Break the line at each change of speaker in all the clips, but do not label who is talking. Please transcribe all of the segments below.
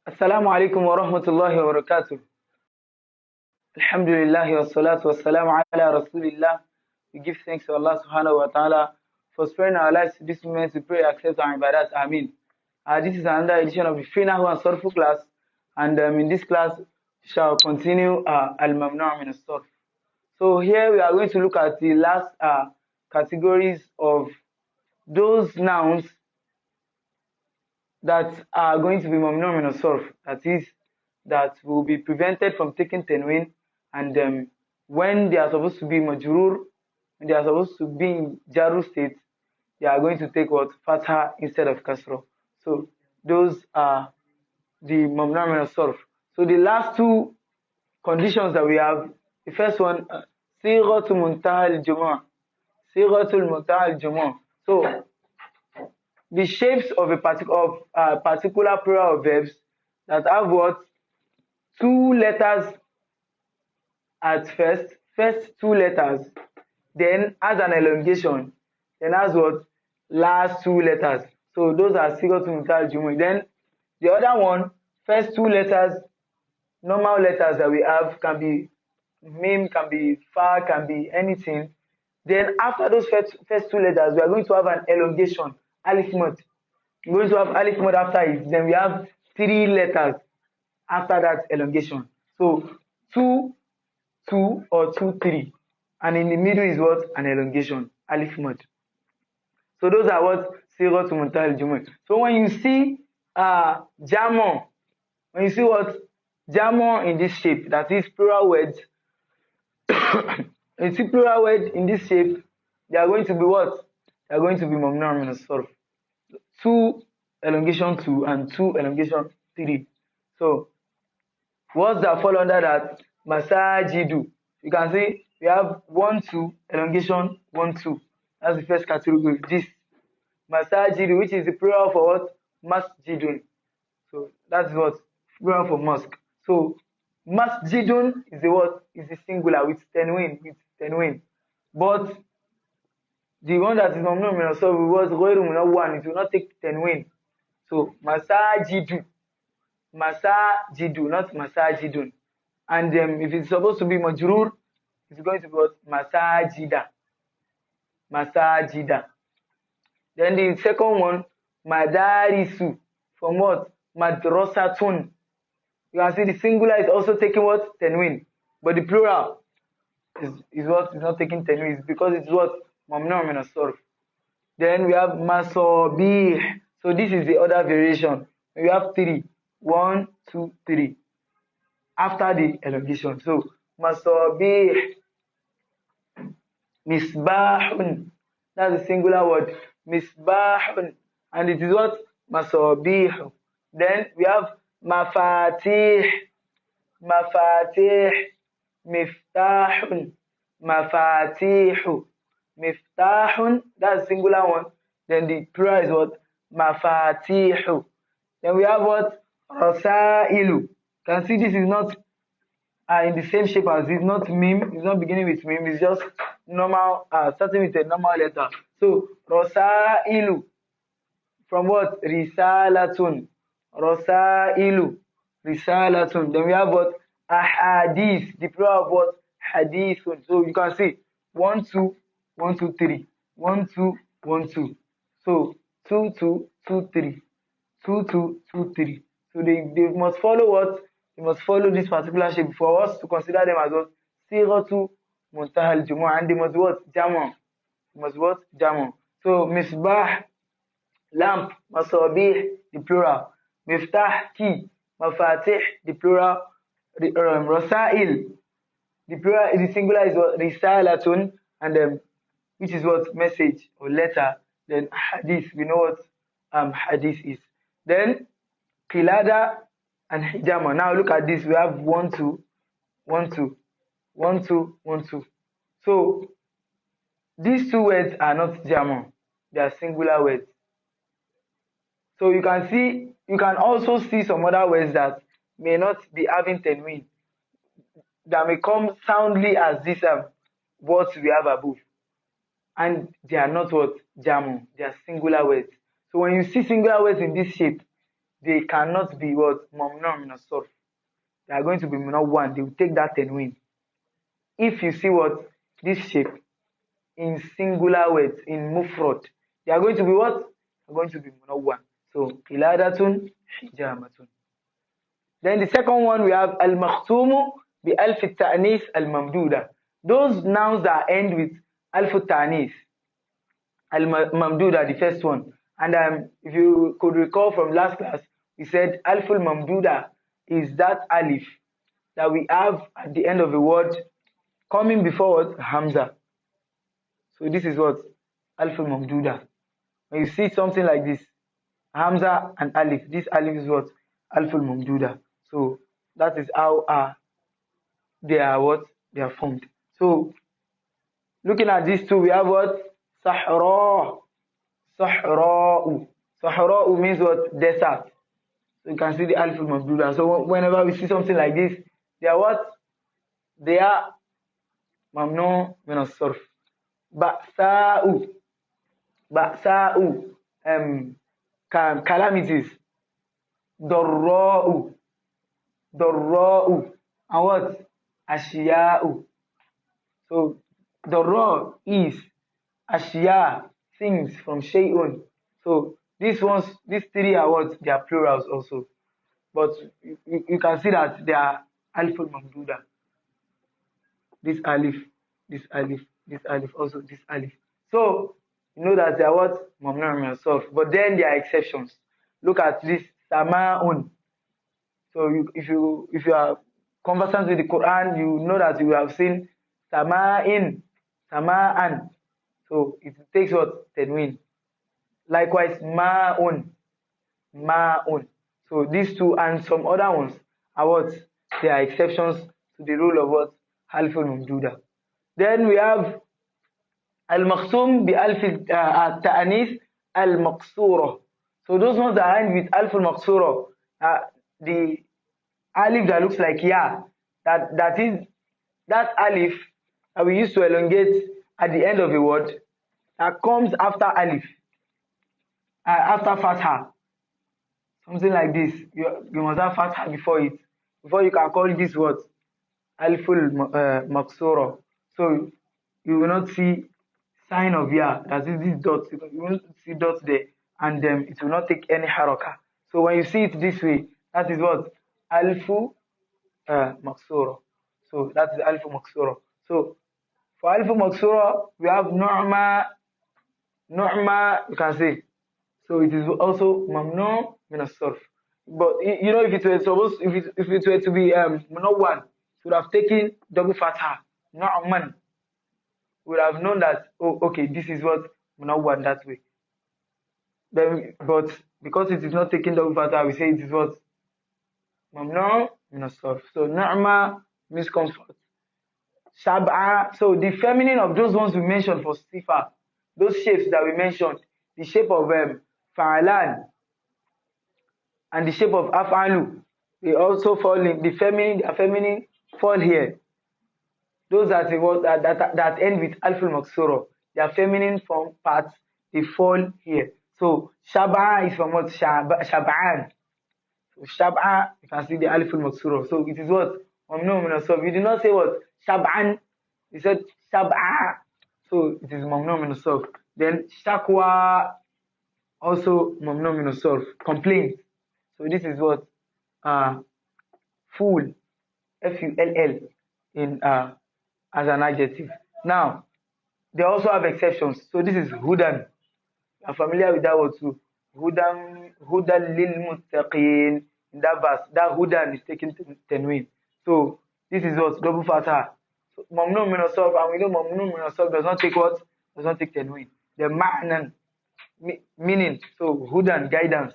Assalamu alaikum wa rahmatullahi wa barakatuh. Alhamdulillah wa salatu wa salam ala rasulillah. We give thanks to Allah subhanahu wa ta'ala for sparing our lives this moment to pray, accept our ibadat. Ameen. This is another edition of the Nahw and Sarf class, and in this class we shall continue al-mamnua min al-sarf. So here we are going to look at the last categories of those nouns that are going to be mamnua min al-sarf. That is, that will be prevented from taking tanween, and when they are supposed to be majrur, when they are supposed to be in jaru state, they are going to take what? Fatha instead of kasra. So those are the mamnua min al-sarf. So the last two conditions that we have, the first one, لصيغة منتهى الجموع. لصيغة منتهى الجموع. So the shapes of a particular plural of verbs that have what? Two letters at first two letters, then has an elongation, then has what? Last two letters. So those are لصيغة منتهى الجموع. Then the other one, first two letters, normal letters that we have, can be mim, can be fa, can be anything. Then after those first two letters, we are going to have an elongation, alif mad. We're going to have alif mad after it. Then we have three letters after that elongation. So 2, 2 or 2, 3. And in the middle is what? An elongation, alif mad. So those are what? لصيغة منتهى الجموع. So when you see jamon, when you see what? Jamon in this shape, that is plural words. You see plural words in this shape, they are going to be what? They are going to be mamnua min al-sarf. 2 elongation 2 and 2 elongation 3. So words that fall under that, masajidu. You can see we have 1 2 elongation 1 2. That's the first category. This masajidu, which is the plural for what? Masjidun. So that's what? Plural for mosque. So masjidun is the what? Is the singular with tenwin. But the one that is mamnua min al-sarf was ghayru munawwan, it will not take tenwin. So masajidu, not masajidun. And if it's supposed to be majrur, it's going to be what? Masajida. Then the second one, madarisu, from what? Madrasatun. You can see the singular is also taking what? Tenwin. But the plural is what is not taking tenwin, because it's what? Mamnua min al-sarf. Then we have masobih. So this is the other variation. We have 3. 1, 2, 3. After the elongation. So masobih. Misbahun. That's the singular word. Misbahun. And it is what? Masobih. Then we have mafatih. Miftahun. Mafatihu. Miftahun, that's the singular one. Then the plural is what? Mafatihu. Then we have what? Rasailu. You can see this is not in the same shape as this, not mim. It's not beginning with mim. It's just normal, starting with a normal letter. So Rasailu. From what? Risalatun. Rasailu. Risalatun. Then we have what? Ahadith. The plural of what? Hadithun. So you can see 1 2 1 2 3 1 2 1 2. So 2 2 2 3 2 2 2 3. So they must follow what? They must follow this particular shape for us to consider them as what? لصيغة منتهى الجموع. And they must what? Jamon. They must what? Jamon. So misbah, lamp. Masabih, the plural. Miftah, key. Mafatih, the plural. Rasail, the plural, the singular is what? Risalatun, and which is what? Message or letter. Then hadith, we know what hadith is. Then qilada and hijama. Now look at this. We have 1 2 1 2 1 2 1 2. So these two words are not jama, they are singular words. So you can also see some other words that may not be having tenwin, that may come soundly as this words we have above, and they are not what? Jamu. They are singular words. So when you see singular words in this shape, they cannot be what? Mamnu' min as-sarf. They are going to be munawwan. They will take that tanween. If you see what? This shape in singular words, in mufrad, they are going to be what? They are going to be munawwan. So, qiladatun, hijamatun. Then the second one we have al-makhtumu bi alf al-ta'nith al-mamduda. Those nouns that end with alf al-ta'nith al-mamduda, the first one. And if you could recall from last class, we said alf al-mamduda is that alif that we have at the end of a word coming before what? Hamza. So this is what? Alf al-mamduda. When you see something like this, Hamza and alif, this alif is what? Alf al-mamduda. So that is how they are what? They are formed. So looking at these two, we have what? Sahra. Sahra'u. Sahra'u means what? Desert. So you can see the alif al-mamduda. So whenever we see something like this, they are what? They are mamnu min as-sarf. Ba'sa'u. Ba'sa'u. Calamities. Darra'u. Darra'u. And what? Ashiya'u. So darra is, ashiya, things from shay'un. So these three are what? They are plurals also. But you can see that they are alif al-mamduda. This alif, this alif, this alif, also this alif. So you know that they are what? Mamnu' min as-sarf. But then there are exceptions. Look at this sama'un. So if you are conversant with the Quran, you know that you have seen sama'in, sama'an. So it takes what? Tanween. Likewise, ma'un, ma'un. So these two and some other ones are what? They are exceptions to the rule of what? Alf al-mamduda. Then we have al-maqsum bi alf al-ta'anith al-maqsura. So those ones that end with alf al-maqsura, the alif that looks like ya, that is that alif that we used to elongate at the end of a word that comes after alif, after fatha, something like this. You must have fatha before it, before you can call this word aliful maksura. So you will not see sign of ya, that is this dot. You will not see dots there, and it will not take any haraka. So when you see it this way, that is what? Alfu maksura. So that is alfu maksura. So for alfu maksura, we have nu'ma, you can say. So it is also mamnu min as-sarf. But you know, if it were to be munawwan, it would have taken double fatha, nu'man. We would have known that, oh, okay, this is what munawwan that way. But because it is not taking double fatha, we say it is what? Mamnu min as-sarf. So nu'ma means comfort. Shab'a, so the feminine of those ones we mentioned for sifa, those shapes that we mentioned, the shape of fa'alan and the shape of af'alu, they also fall in the feminine fall here. Those that end with alf al-maksura, their feminine form parts, they fall here. So shab'a is from what? Shab'an. So shab'a, you can see the alif al-maksura. So it is what? Mamnu min as-sarf. You did not say what? Shab'an. You said shab'a. So it is mamnu min as-sarf. Then shakwa, also mamnu min as-sarf. Complaint. So this is what? Fool. Full in as an adjective. Now they also have exceptions. So this is hudan. You are familiar with that word too. Hudan lil muttaqin. In that verse, that hudan is taken tanween. So this is what? Double fatha. So mamnu min as-sarf, and we know mamnu min as-sarf does not take what? Does not take tanween. The ma'nan, meaning. So hudan, guidance.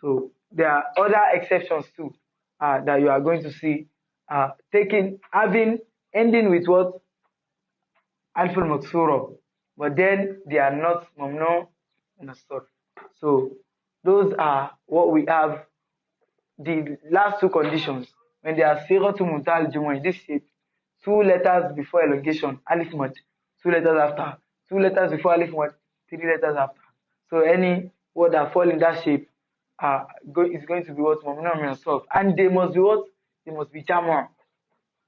So there are other exceptions too that you are going to see ending with what? Alf al-maksura, but then they are not mamnu min as-sarf. So those are what we have. The last two conditions, when they are lصيغة منتهى الجموع, this shape, 2 letters before elongation, alif mad, 2 letters after, 2 letters before alif mad, 3 letters after. So any word that fall in that shape, is going to be what? Mamnu min as-sarf. And they must be what? They must be Jumu'ah.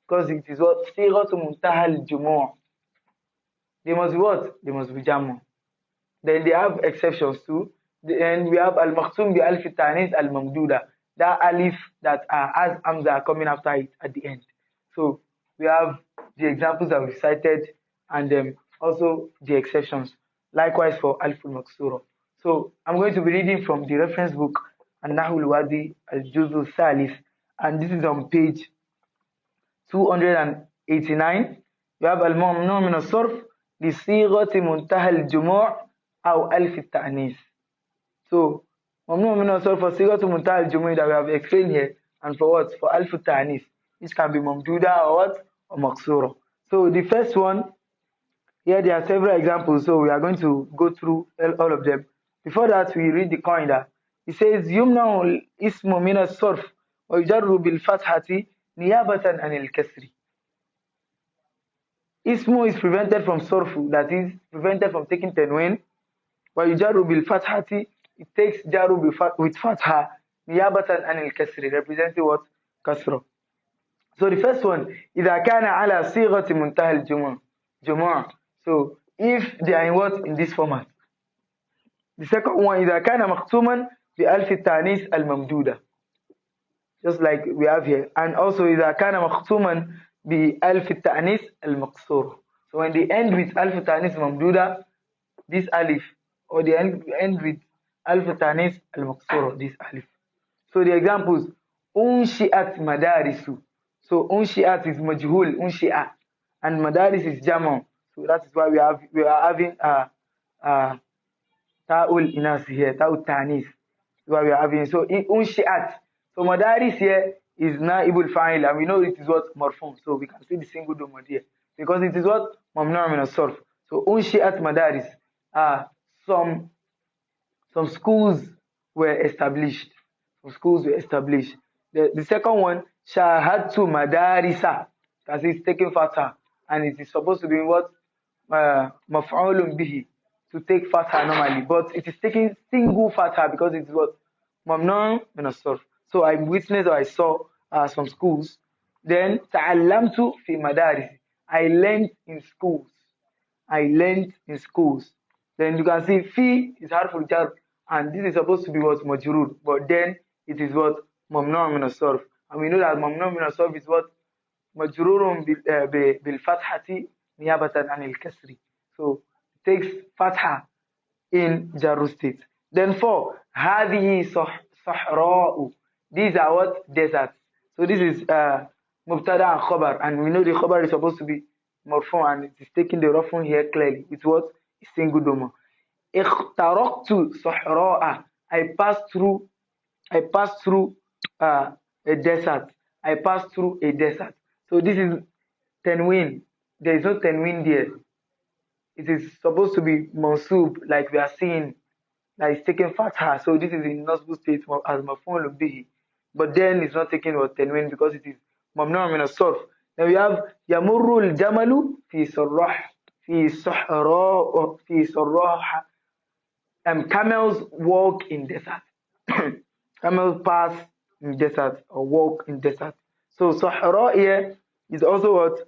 Because it is what? Lصيغة منتهى الجموع. They must be what? They must be Jumu'ah. Then they have exceptions too. And we have al-maqsum bi alif al-ta'anis al-mamduda. That alif that has hamza coming after it at the end. So we have the examples that we cited and also the exceptions. Likewise for alif al-maqsura. So I'm going to be reading from the reference book Nahw al-Wadi al-Juz al-Thalith, and this is on page 289. We have الممنوع من الصرف لصيغة منتهى الجموع أو ألف التأنيث. So ممنوع من الصرف for صيغة منتهى الجموع that we have explained here, and for what? For ألف التأنيث, which can be mamduda or what? Or maqsura. So the first one, here there are several examples, so we are going to go through all of them. Before that, we read the qaida. It says يمنع الاسم من الصرف ويجر بالفتحة نيابة عن الكسر. Ismu is prevented from sorfu, that is prevented from taking tenwin. ويجر بالفتحة, it takes jaru with fatha نيابة عن الكسر, representing what? Kasra. So the first one, إذا كان على صيغة منتهى الجموع. So if they are in what? In this format. The second one, إذا كان مختوما بألف التأنيث الممدودة, just like we have here. And also إذا كان مختوما بألف التأنيث المقصور. So when they end with ألف التأنيث ممدودة, this alif, or they end with ألف التأنيث المقصور, this alif. So the examples, أنشئت مدارس. So أنشئت is majhul, أنشئة, and madaris is jama. So that is why we are having ta'ul inas here, ta'ul ta'nis. Why we are having, so أنشئت. So madaris here is naibul fa'il, and we know it is what? Marfu. So we can see the single doma here because it is what? Mamnu' min as-sarf. So أنشئت madaris. Some schools were established. Some schools were established. The second one, shahadtu madarisa, because it's taking fatha, and it is supposed to be what? Maf'ulun bihi, to take fatha normally, but it is taking single fatha because it is what? Mamnu' min as-sarf. So I witnessed, or I saw some schools. Then ta'allamtu fi madaris, I learned in schools. I learned in schools. Then you can see fi is harful jar, and this is supposed to be what? Majrur, but then it is what? Mamnu' min as-sarf. And we know that mamnu' min as-sarf is what? Majrurun bil fathati niyabatan anil kasri. So it takes fatha in jarru state. Then 4, hadhihi sahra'u. These are what? Deserts. So this is mubtada and khabar, and we know the khabar is supposed to be marfu, and it is taking the rafun here clearly. It's what? Single doma. اخترقت صحراء. I passed through a desert. I passed through a desert. So this is tenwin. There is no tenwin there. It is supposed to be mansub, like we are seeing, that is taking fatha. So this is in nasbu state as maf'ul bihi. But then it's not taking what? Tenwin, because it is mamnu' min as-sarf. Then we have yamurru al-jamalu fi sarrah. Fi sarrah. Camels walk in desert. Camels pass in desert or walk in desert. So Sahara here is also what?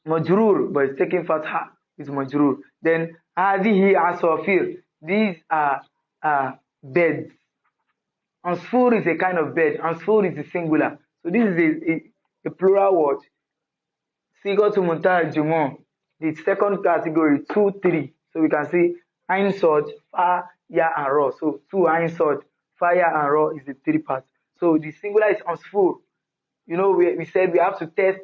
Majrur, but it's taking fatha. It's majrur. Then hadihi asafir. These are beds. Ansfur is a kind of bed. Ansfur is a singular. So this is a plural word. Lصيغة منتهى الجموع. The second category, 2, 3. So we can see Ain Sod, Fa, Ya, and Ra. So 2 Ain Sod, Fa, Ya, and Ra is the 3 parts. So the singular is ansfur. You know, we said we have to test,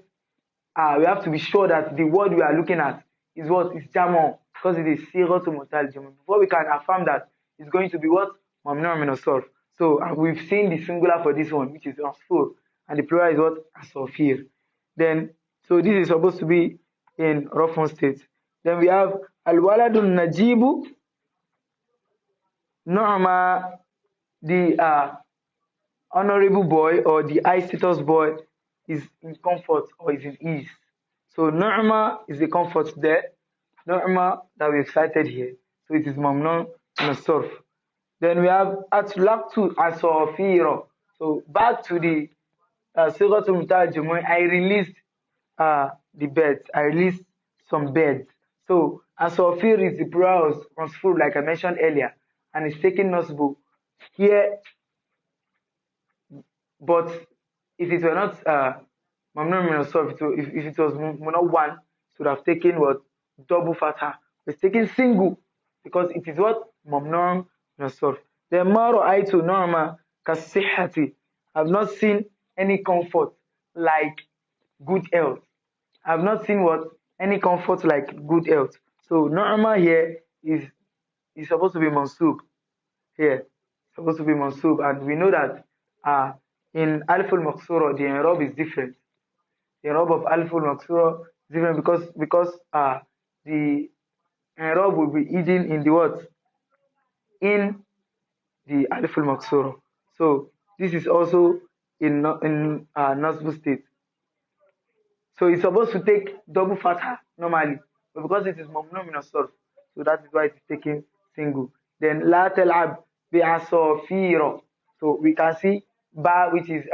we have to be sure that the word we are looking at is what? Is Jamon, because it is Lصيغة منتهى الجموع. Before we can affirm that, it's going to be what? Mamnu' min as-sarf. So we've seen the singular for this one, which is ansfur, and the plural is what? Asafir. Then, so this is supposed to be in rafun state. Then we have al-waladun najibu nu'ma, the honorable boy or the high status boy is in comfort or is in ease. So nu'ma is the comfort there. Nu'ma that we cited here. So it is mamnu' min as-sarf. Then we have atlaqtu asafira. So back to the Lصيغة منتهى الجموع, I released the birds. I released some birds. So asafir is the plural of usfur, like I mentioned earlier, and it's taking nasbu here. But if it were not mamnun min as-sarf, if it was not one, it would have taken what? Double fatha. It's taking single because it is what? Mamnun min as-sarf. Then ma ra'aytu norma kasihhati. I've not seen any comfort like good health. I've not seen what? Any comfort like good health. So norma here is supposed to be mansub here. Supposed to be mansub, and we know that in alif al-maqsura the i'rab is different. The i'rab of alif al-maqsura is different because the i'rab will be hidden in the what? In the alif al-maqsura. So this is also in nasb state. So it's supposed to take double fatha normally, but because it is mamnu min as-sarf, so that is why it is taking single. Then la tal'ab bi asafira. So we can see ba, which is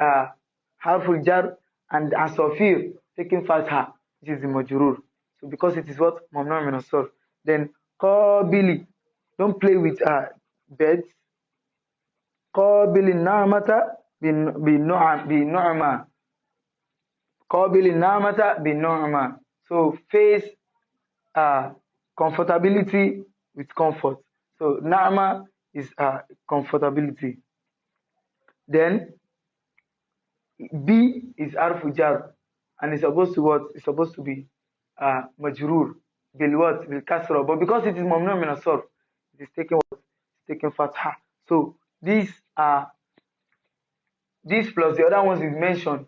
harful jar, and asafir taking fatha, which is the majrur. So because it is what? Mamnu min as-sarf. Then qabili, don't play with birds. Qabili na'mata bi nu'ma. Qabil namata bin norma. So face comfortability with comfort. So nama is comfortability. Then B is arfu jar, and it's supposed to what? It's supposed to be majrur bil what? Bil kasra. But because it is mamnu min as-sarf, it is taking what? It's taking fatha. So these plus the other ones we mentioned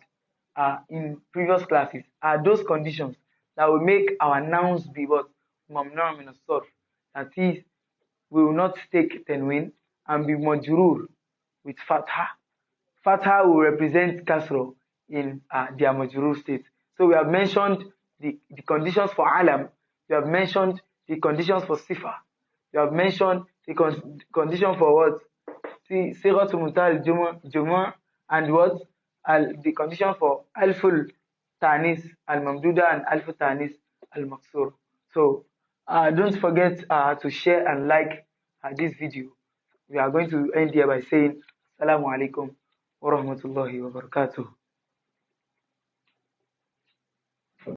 in previous classes are those conditions that will make our nouns be what? Mamnu min as-sarf. That is, we will not take tanween and be majrur with fatha. Fatha will represent kasra in their majrur state. So we have mentioned the conditions for alam. We have mentioned the conditions for sifa. We have mentioned the condition for what? Sighatu muntaha al-jumu'a, and what? The condition for alful tanis al-mamduda and alful tanis al-maksur. So don't forget to share and like this video. We are going to end here by saying Assalamu alaikum wa rahmatullahi wa barakatuh.